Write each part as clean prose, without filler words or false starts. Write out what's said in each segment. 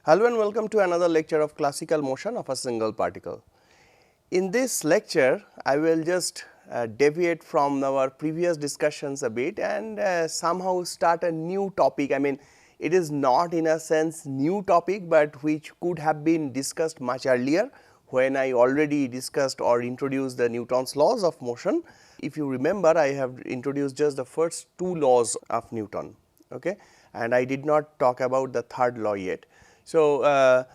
Hello and welcome to another lecture of classical motion of a single particle. In this lecture, I will just deviate from our previous discussions a bit and somehow start a new topic. I mean, it is not in a sense new topic, but which could have been discussed much earlier when I already discussed or introduced the Newton's laws of motion. If you remember, I have introduced just the first two laws of Newton, okay, and I did not talk about the third law yet. So,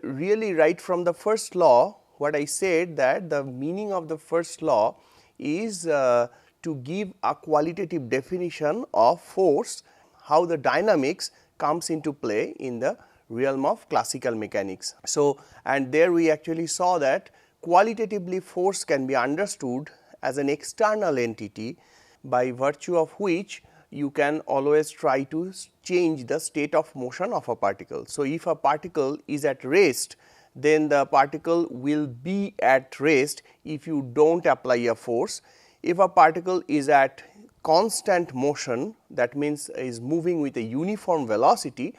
really right from the first law, what I said that the meaning of the first law is to give a qualitative definition of force, how the dynamics comes into play in the realm of classical mechanics. So, and there we actually saw that qualitatively force can be understood as an external entity by virtue of which you can always try to change the state of motion of a particle. So, if a particle is at rest, then the particle will be at rest if you do not apply a force. If a particle is at constant motion, that means is moving with a uniform velocity,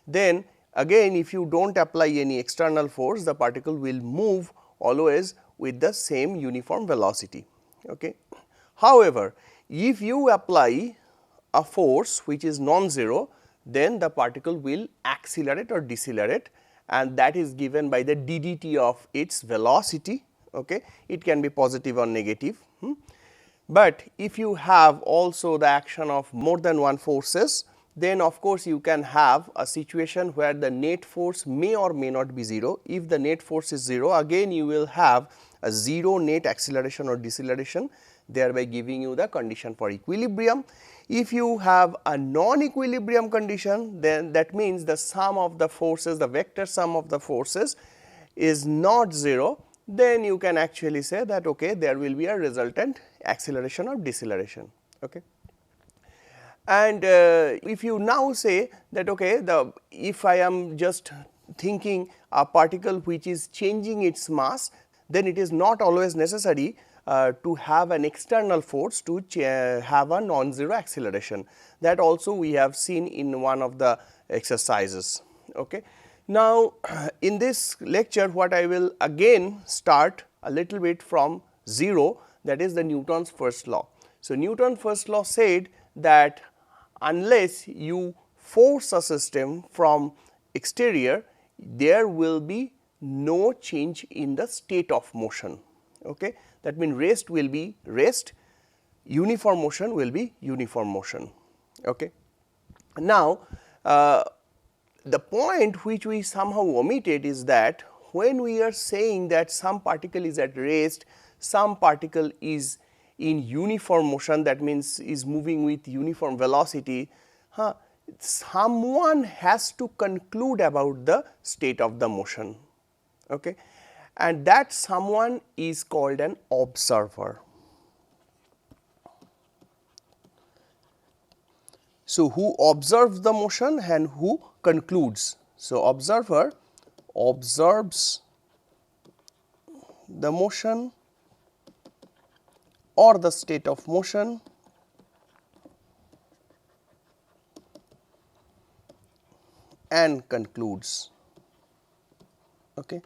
then again if you do not apply any external force, the particle will move always with the same uniform velocity. Okay. However, if you apply a force which is non-zero, then the particle will accelerate or decelerate, and that is given by the ddt of its velocity. Okay. It can be positive or negative. But if you have also the action of more than one forces, then of course you can have a situation where the net force may or may not be 0. If the net force is 0, again you will have a 0 net acceleration or deceleration, thereby giving you the condition for equilibrium. If you have a non-equilibrium condition, then that means the sum of the forces, the vector sum of the forces is not 0, then you can actually say that okay, there will be a resultant acceleration or deceleration. Okay. And if you now say that okay, if I am just thinking a particle which is changing its mass, then it is not always necessary to have an external force to have a non-zero acceleration. That also we have seen in one of the exercises. Okay. Now, in this lecture what I will again start a little bit from 0, that is the Newton's first law. So, Newton's first law said that unless you force a system from exterior, there will be no change in the state of motion. Okay. That means rest will be rest, uniform motion will be uniform motion. Okay. Now, the point which we somehow omitted is that when we are saying that some particle is at rest, some particle is in uniform motion, that means is moving with uniform velocity, someone has to conclude about the state of the motion. Okay. And that someone is called an observer. So, who observes the motion and who concludes. So, observer observes the motion or the state of motion and concludes. Okay.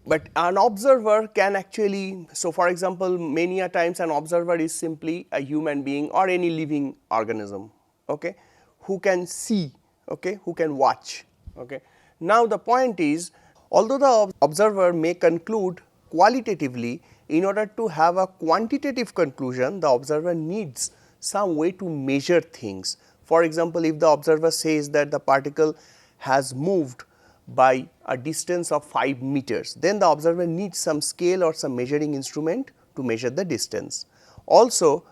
But an observer can actually, so for example, many a times an observer is simply a human being or any living organism, okay, who can see, okay, who can watch. Okay. Now, the point is, although the observer may conclude qualitatively, in order to have a quantitative conclusion, the observer needs some way to measure things. For example, if the observer says that the particle has moved by a distance of 5 meters, then the observer needs some scale or some measuring instrument to measure the distance. Also,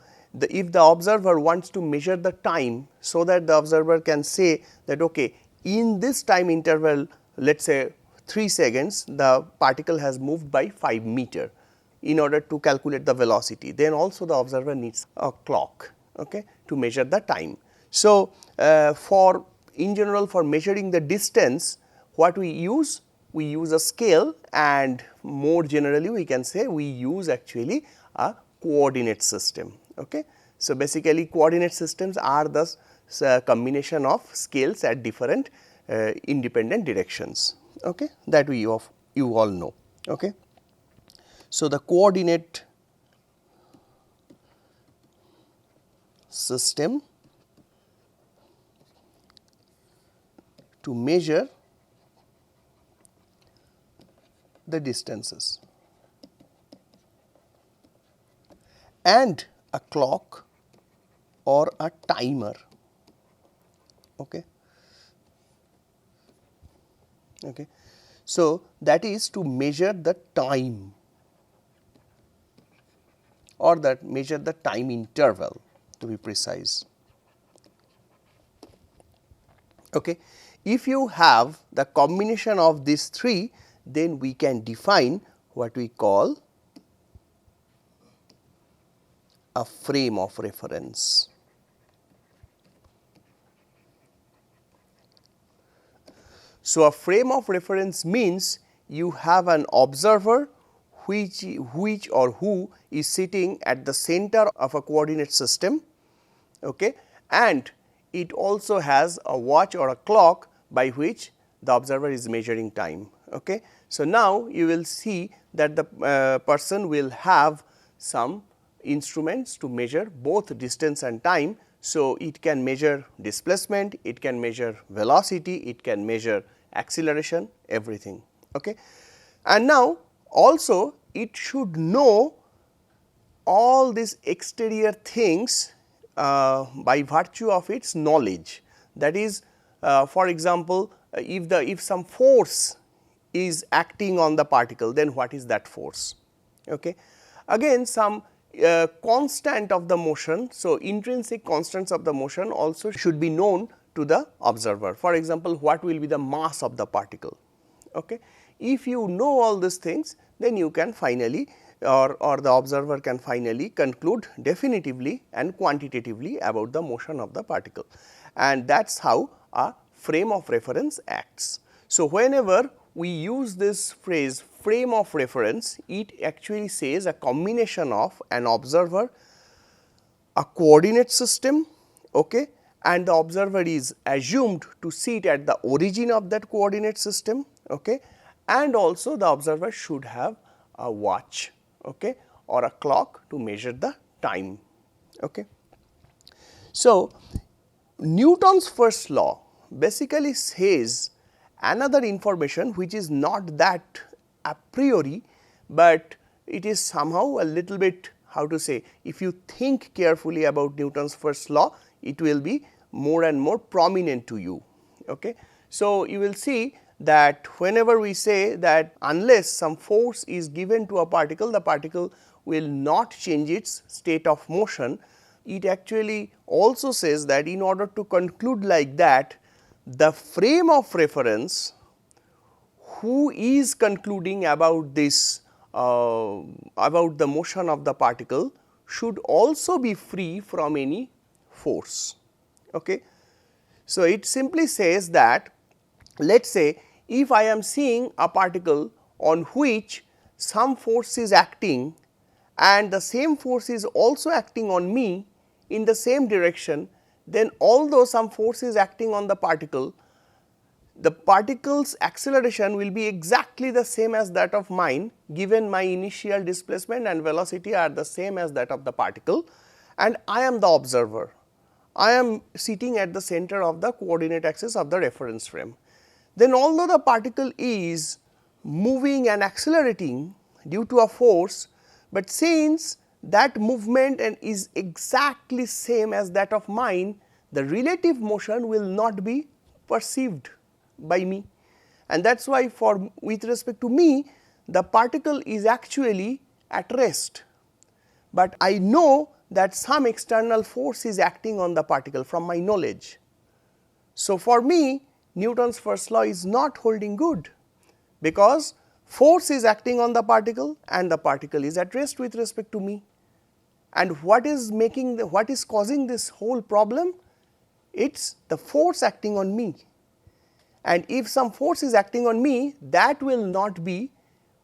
if the observer wants to measure the time, so that the observer can say that okay, in this time interval, let us say 3 seconds, the particle has moved by 5 meter in order to calculate the velocity, then also the observer needs a clock, okay, to measure the time. So, in general for measuring the distance, what we use? We use a scale, and more generally we can say we use actually a coordinate system. Okay. So, basically coordinate systems are the combination of scales at different independent directions, okay, that you all know. Okay. So, the coordinate system to measure the distances, and a clock or a timer. Okay. Okay. So, that is to measure the time, or that measure the time interval, to be precise. Okay. If you have the combination of these three, then we can define what we call a frame of reference. So, a frame of reference means you have an observer which or who is sitting at the center of a coordinate system, okay, and it also has a watch or a clock by which the observer is measuring time. Okay. So, now you will see that the person will have some instruments to measure both distance and time. So, it can measure displacement, it can measure velocity, it can measure acceleration, everything. Okay. And now also it should know all these exterior things by virtue of its knowledge. That is, for example, if some force is acting on the particle, then what is that force? Okay. Again, some constant of the motion. So, intrinsic constants of the motion also should be known to the observer. For example, what will be the mass of the particle? Okay. If you know all these things, then you can finally or the observer can finally conclude definitively and quantitatively about the motion of the particle, and that is how a frame of reference acts. So, whenever we use this phrase frame of reference, it actually says a combination of an observer, a coordinate system, okay, and the observer is assumed to sit at the origin of that coordinate system, okay, and also the observer should have a watch, okay, or a clock to measure the time. Okay. So, Newton's first law basically says another information which is not that a priori, but it is somehow a little bit, how to say, if you think carefully about Newton's first law, it will be more and more prominent to you. Okay. So, you will see that whenever we say that unless some force is given to a particle, the particle will not change its state of motion. It actually also says that in order to conclude like that, the frame of reference who is concluding about this about the motion of the particle should also be free from any force. Okay. So, it simply says that, let us say, if I am seeing a particle on which some force is acting and the same force is also acting on me in the same direction, then although some force is acting on the particle's acceleration will be exactly the same as that of mine, given my initial displacement and velocity are the same as that of the particle, and I am the observer. I am sitting at the center of the coordinate axis of the reference frame. Then although the particle is moving and accelerating due to a force, but since that movement and is exactly same as that of mine, the relative motion will not be perceived by me, and that is why with respect to me the particle is actually at rest, but I know that some external force is acting on the particle from my knowledge. So, for me Newton's first law is not holding good, because force is acting on the particle and the particle is at rest with respect to me. And what is causing this whole problem? It is the force acting on me, and if some force is acting on me, that will not be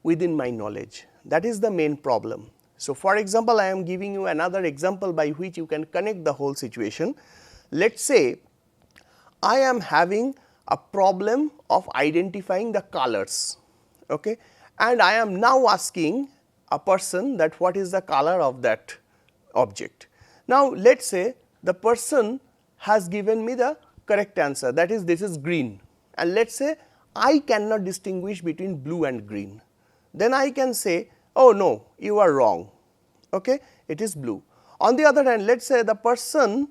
within my knowledge. That is the main problem. So, for example, I am giving you another example by which you can connect the whole situation. Let us say I am having a problem of identifying the colors, okay. And I am now asking a person that what is the color of that object. Now, let us say the person has given me the correct answer, that is, this is green, and let us say I cannot distinguish between blue and green. Then I can say, oh no, you are wrong, okay, it is blue. On the other hand, let us say the person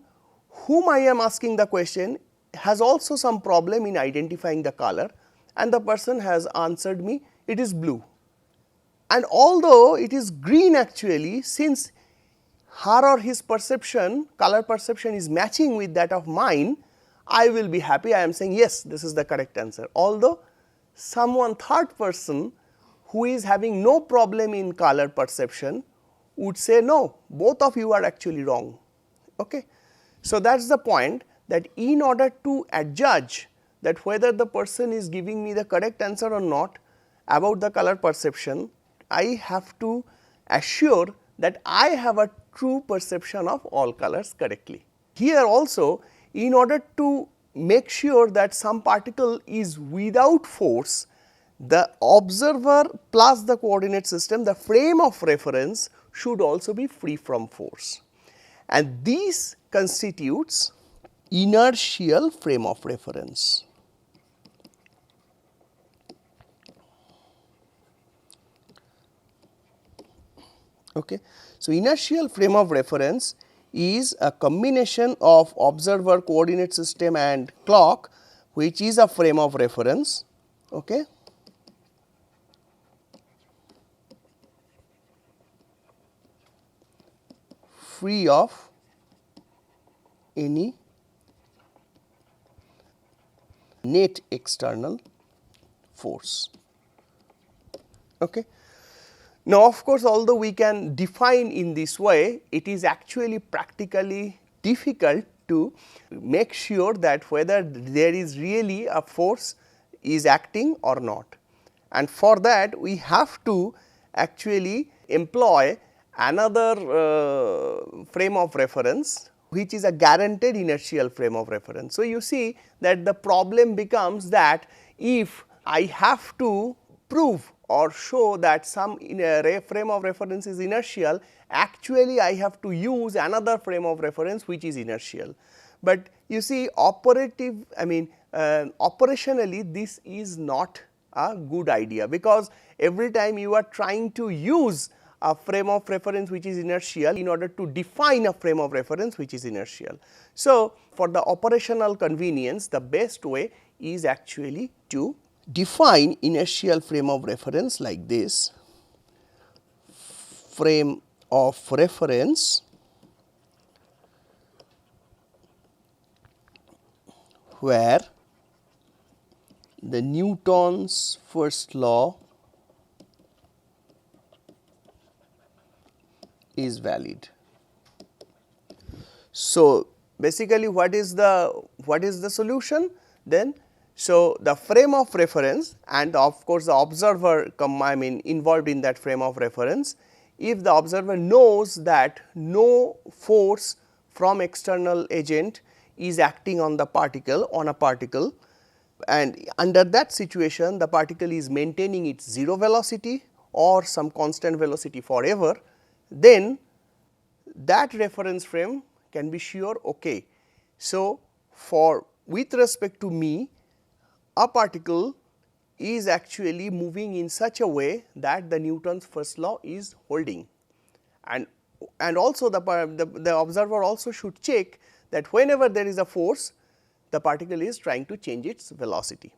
whom I am asking the question has also some problem in identifying the color, and the person has answered me it is blue. And although it is green actually, since her or his perception, color perception is matching with that of mine, I will be happy, I am saying yes, this is the correct answer. Although someone third person who is having no problem in color perception would say no, both of you are actually wrong, okay. So, that is the point, that in order to adjudge that whether the person is giving me the correct answer or not about the color perception, I have to assure that I have a true perception of all colors correctly. Here also, in order to make sure that some particle is without force, the observer plus the coordinate system, the frame of reference should also be free from force, and this constitutes inertial frame of reference. Okay. So, inertial frame of reference is a combination of observer, coordinate system and clock, which is a frame of reference, okay, free of any net external force. Okay. Now, of course, although we can define in this way, it is actually practically difficult to make sure that whether there is really a force is acting or not. And for that we have to actually employ another frame of reference, which is a guaranteed inertial frame of reference. So, you see that the problem becomes that if I have to prove or show that some frame of reference is inertial, actually I have to use another frame of reference which is inertial. But you see operationally this is not a good idea, because every time you are trying to use a frame of reference which is inertial in order to define a frame of reference which is inertial. So, for the operational convenience, the best way is actually to define inertial frame of reference like this: frame of reference where the Newton's first law is valid. So, basically what is the solution then? So, the frame of reference and of course, the observer involved in that frame of reference, if the observer knows that no force from external agent is acting on the particle, and under that situation the particle is maintaining its 0 velocity or some constant velocity forever, then that reference frame can be sure okay. So, with respect to me, a particle is actually moving in such a way that the Newton's first law is holding, and also the observer also should check that whenever there is a force, the particle is trying to change its velocity.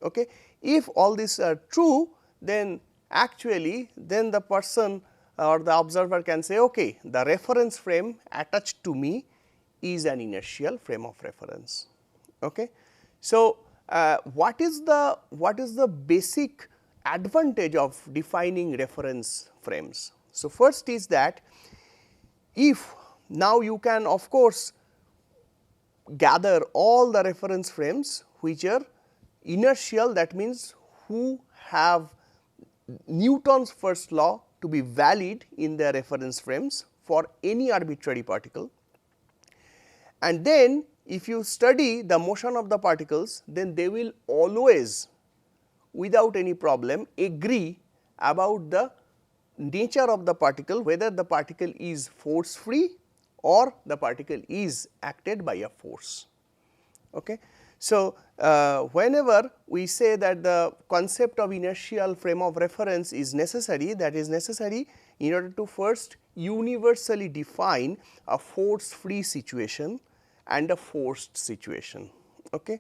Okay. If all these are true, then actually then the person or the observer can say okay, the reference frame attached to me is an inertial frame of reference. Okay. So, what is the basic advantage of defining reference frames? So, first is that if now you can of course gather all the reference frames which are inertial, that means who have Newton's first law to be valid in their reference frames for any arbitrary particle, and then if you study the motion of the particles, then they will always without any problem agree about the nature of the particle, whether the particle is force free or the particle is acted by a force. Okay. So, whenever we say that the concept of inertial frame of reference is necessary, that is necessary in order to first universally define a force free situation and a forced situation. Okay.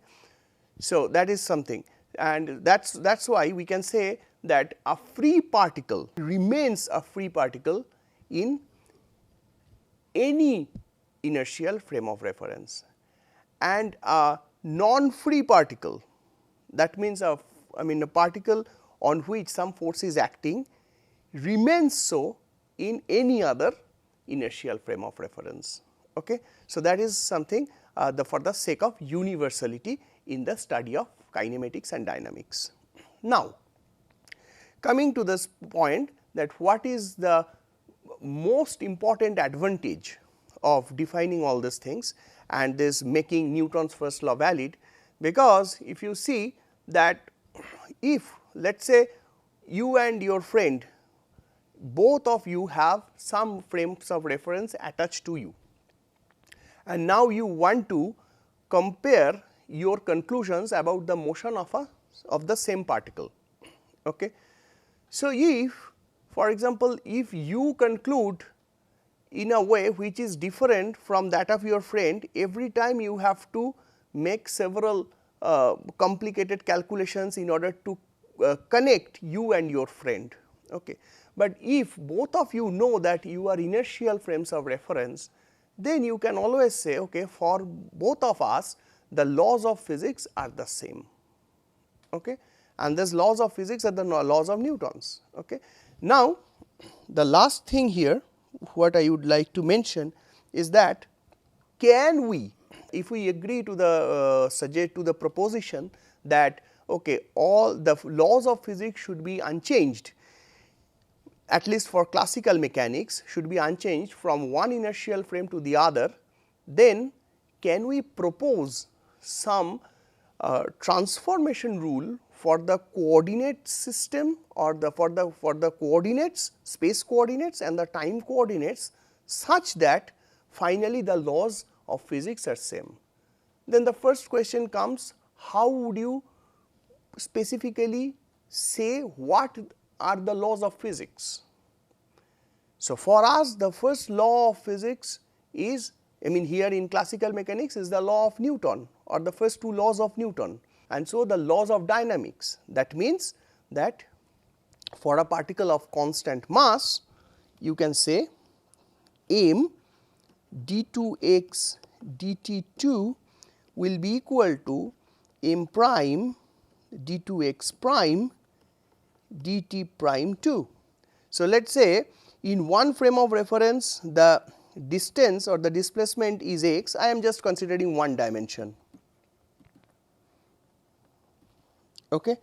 So, that is something, and that is why we can say that a free particle remains a free particle in any inertial frame of reference, and a non-free particle, that means a particle on which some force is acting, remains so in any other inertial frame of reference. Okay. So, that is something for the sake of universality in the study of kinematics and dynamics. Now, coming to this point, that what is the most important advantage of defining all these things and this making Newton's first law valid, because if you see that if let us say you and your friend, both of you have some frames of reference attached to you, and now you want to compare your conclusions about the motion of the same particle. Okay. So, if for example, if you conclude in a way which is different from that of your friend, every time you have to make several complicated calculations in order to connect you and your friend. Okay. But if both of you know that you are inertial frames of reference, then you can always say, okay, for both of us the laws of physics are the same. Okay. And these laws of physics are the laws of Newton's. Okay. Now, the last thing here what I would like to mention is that can we, if we agree to the suggest to the proposition that okay, all the laws of physics should be unchanged, at least for classical mechanics should be unchanged from one inertial frame to the other, then can we propose some transformation rule for the coordinate system or for the coordinates, space coordinates and the time coordinates, such that finally the laws of physics are same. Then the first question comes, how would you specifically say what are the laws of physics? So, for us the first law of physics is, here in classical mechanics, is the law of Newton or the first two laws of Newton, and so the laws of dynamics. That means that for a particle of constant mass, you can say m d2x dt2 will be equal to m prime d2x prime dt prime 2. So, let us say in one frame of reference the distance or the displacement is x, I am just considering one dimension. Okay.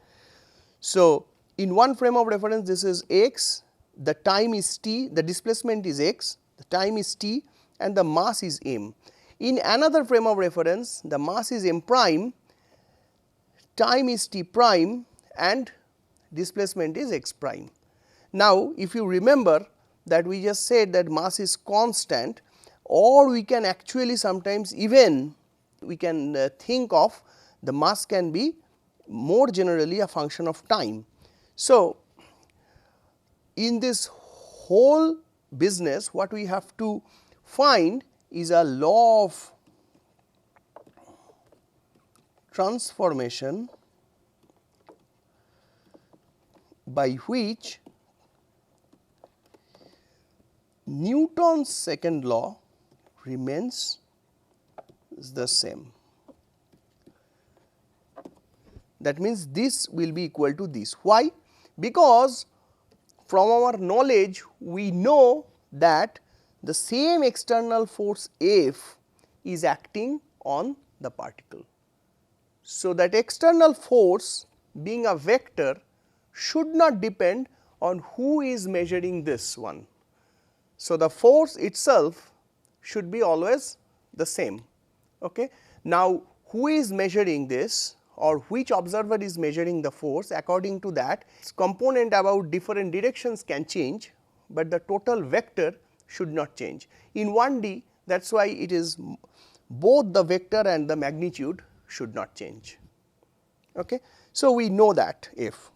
So, in one frame of reference this is x, the time is t, the displacement is x, the time is t and the mass is m. In another frame of reference the mass is m prime, time is t prime and displacement is x prime. Now, if you remember that we just said that mass is constant, or we can actually sometimes even we can think of the mass can be more generally a function of time. So, in this whole business what we have to find is a law of transformation by which Newton's second law remains the same. That means, this will be equal to this. Why? Because from our knowledge we know that the same external force F is acting on the particle. So, that external force being a vector should not depend on who is measuring this one. So, the force itself should be always the same. Okay. Now, who is measuring this, or which observer is measuring the force? According to that, component about different directions can change, but the total vector should not change. In 1D, that is why it is both the vector and the magnitude should not change. Okay. So, we know that if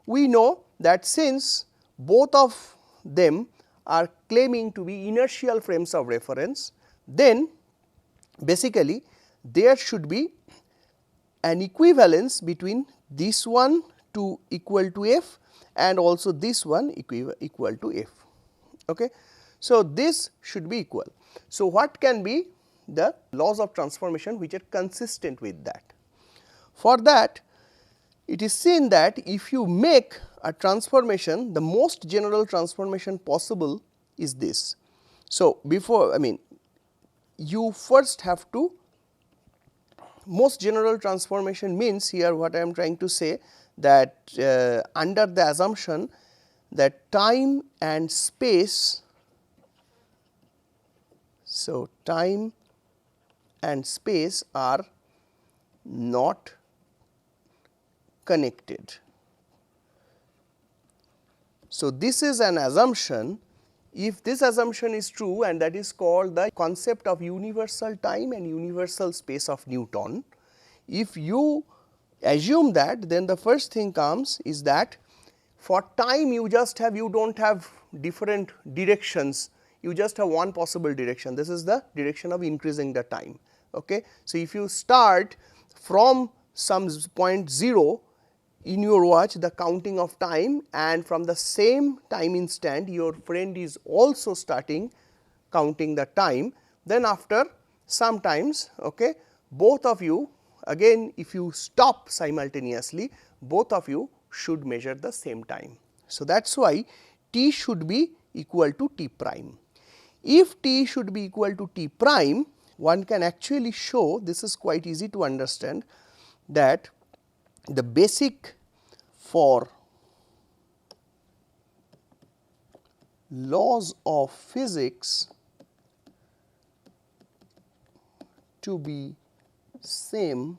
we know that since both of them are claiming to be inertial frames of reference, then basically there should be an equivalence between this one to equal to f and also this one equal to f. Okay. So, this should be equal. So, what can be the laws of transformation which are consistent with that? For that, it is seen that if you make a transformation, the most general transformation possible is this. So, before you first have to, most general transformation means here what I am trying to say, that under the assumption that time and space, so time and space are not connected. So, this is an assumption. If this assumption is true, and that is called the concept of universal time and universal space of Newton, if you assume that, then the first thing comes is that for time you just have, you do not have different directions, you just have one possible direction. This is the direction of increasing the time. Okay. So, if you start from some point 0 in your watch the counting of time, and from the same time instant your friend is also starting counting the time, then after sometimes okay, both of you again if you stop simultaneously, both of you should measure the same time. So, that is why t should be equal to t prime. If t should be equal to t prime, one can actually show, this is quite easy to understand, that the basic for laws of physics to be same,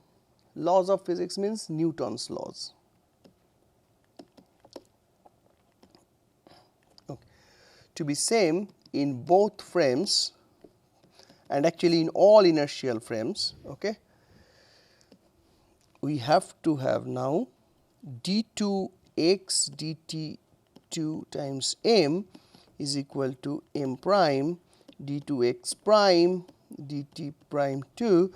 laws of physics means Newton's laws. Okay. To be same in both frames and actually in all inertial frames, okay, we have to have now d2 x dt2 times m is equal to m prime d2 x prime dt prime 2.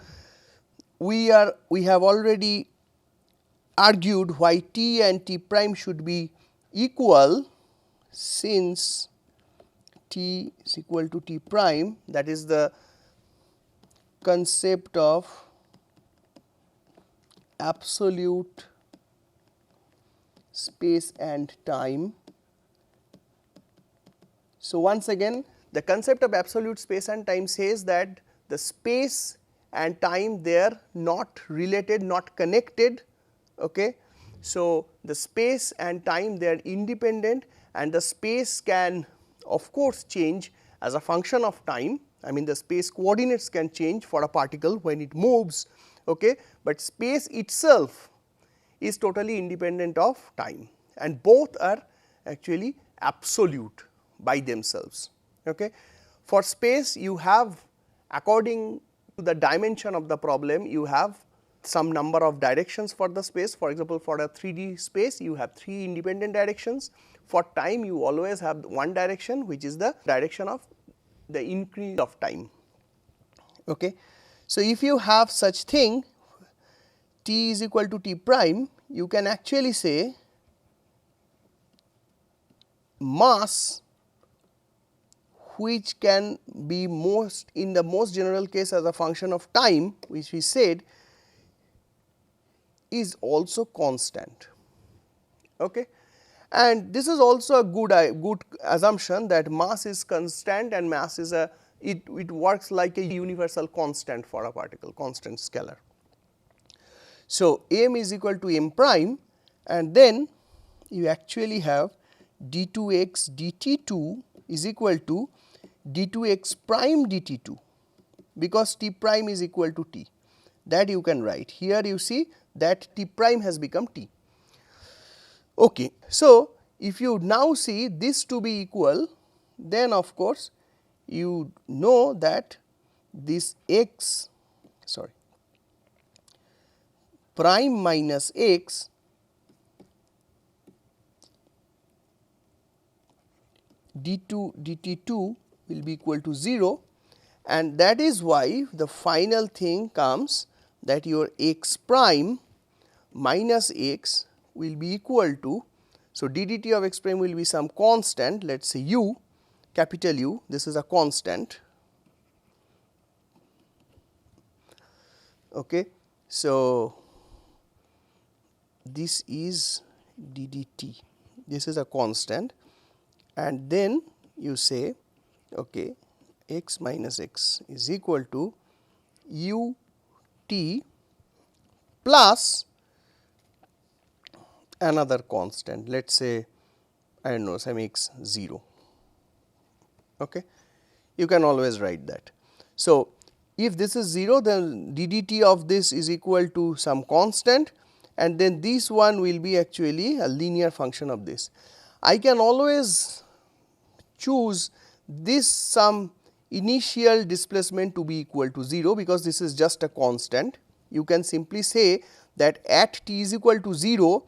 We have already argued why t and t prime should be equal, since t is equal to t prime, that is the concept of absolute space and time. So, once again the concept of absolute space and time says that the space and time they are not related, not connected. Okay. So, the space and time they are independent, and the space can of course change as a function of time. I mean the space coordinates can change for a particle when it moves, okay, but space itself is totally independent of time, and both are actually absolute by themselves. Okay. For space you have, according to the dimension of the problem, you have some number of directions for the space. For example, for a 3D space you have 3 independent directions. For time you always have one direction, which is the direction of the increase of time. Okay. So, if you have such thing t is equal to t prime, you can actually say mass, which can be most in the most general case as a function of time, which we said is also constant. Okay. And this is also a good assumption, that mass is constant and mass is a, it works like a universal constant for a particle, constant scalar. So, m is equal to m prime, and then you actually have d2x dt2 is equal to d2x prime dt2, because t prime is equal to t. that you can write. Here you see that t prime has become t. Okay. So, if you now see this to be equal, then of course, you know that this x prime minus x d2 dt2 will be equal to 0, and that is why the final thing comes that your x prime minus x will be equal to. So, d dt of x prime will be some constant, let us say u, capital U, this is a constant. Okay. So, this is d dt, this is a constant, and then you say okay, x minus x is equal to u t plus another constant, let us say I do not know, some x 0. Okay. You can always write that. So, if this is 0, then d dt of this is equal to some constant, and then this one will be actually a linear function of this. I can always choose this some initial displacement to be equal to 0, because this is just a constant. You can simply say that at t is equal to 0,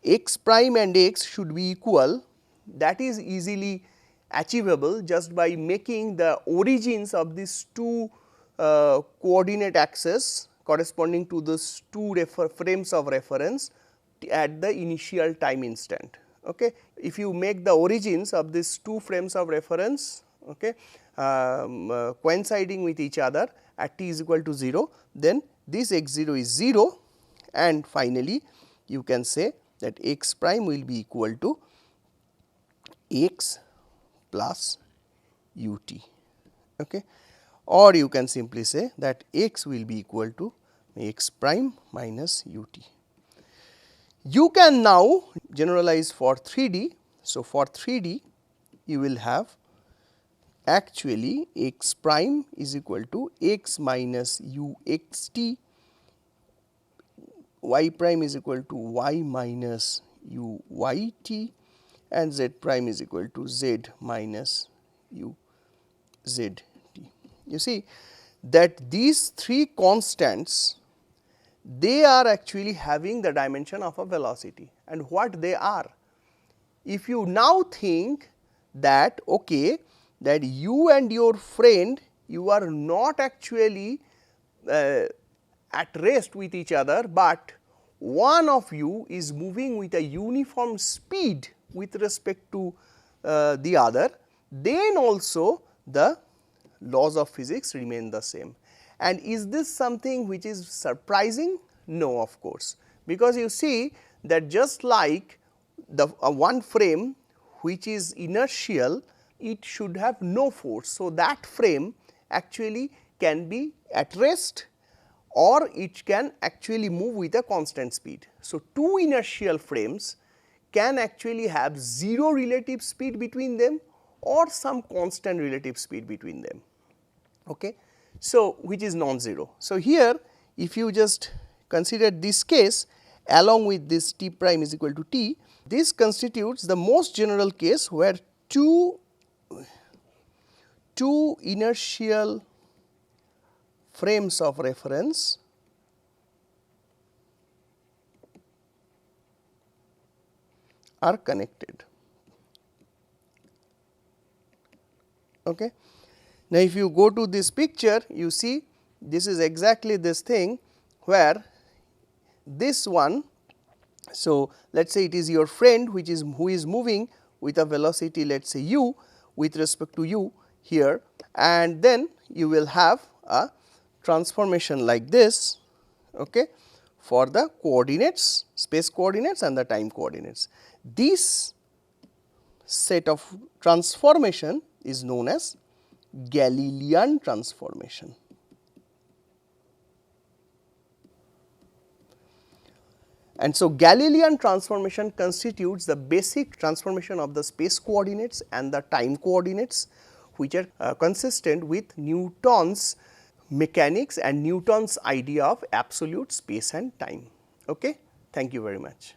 x prime and x should be equal. That is easily achievable just by making the origins of these two coordinate axes corresponding to those two frames of reference at the initial time instant. Okay. If you make the origins of these two frames of reference, okay, coinciding with each other at t is equal to 0, then this x 0 is 0, and finally, you can say that x prime will be equal to x plus u t. Okay. Or you can simply say that x will be equal to x prime minus u t. You can now generalize for 3D. So, for 3D you will have actually x prime is equal to x minus u x t, y prime is equal to y minus u y t, and z prime is equal to z minus u z t. You see that these three constants, they are actually having the dimension of a velocity, and what they are. If you now think that okay, that you and your friend, you are not actually at rest with each other, but one of you is moving with a uniform speed with respect to the other, then also the laws of physics remain the same. And is this something which is surprising? No, of course, because you see that just like the one frame which is inertial, it should have no force. So, that frame actually can be at rest, or it can actually move with a constant speed. So, two inertial frames can actually have 0 relative speed between them or some constant relative speed between them, okay. So, which is non-zero. So, here if you just consider this case along with this t prime is equal to t, this constitutes the most general case where two inertial frames of reference are connected. Okay. Now, if you go to this picture, you see this is exactly this thing where this one. So, let us say it is your friend who is moving with a velocity, let us say u with respect to you here, and then you will have a transformation like this, okay, for the coordinates, space coordinates and the time coordinates. This set of transformation is known as Galilean transformation. And so, Galilean transformation constitutes the basic transformation of the space coordinates and the time coordinates, which are consistent with Newton's mechanics and Newton's idea of absolute space and time. Okay? Thank you very much.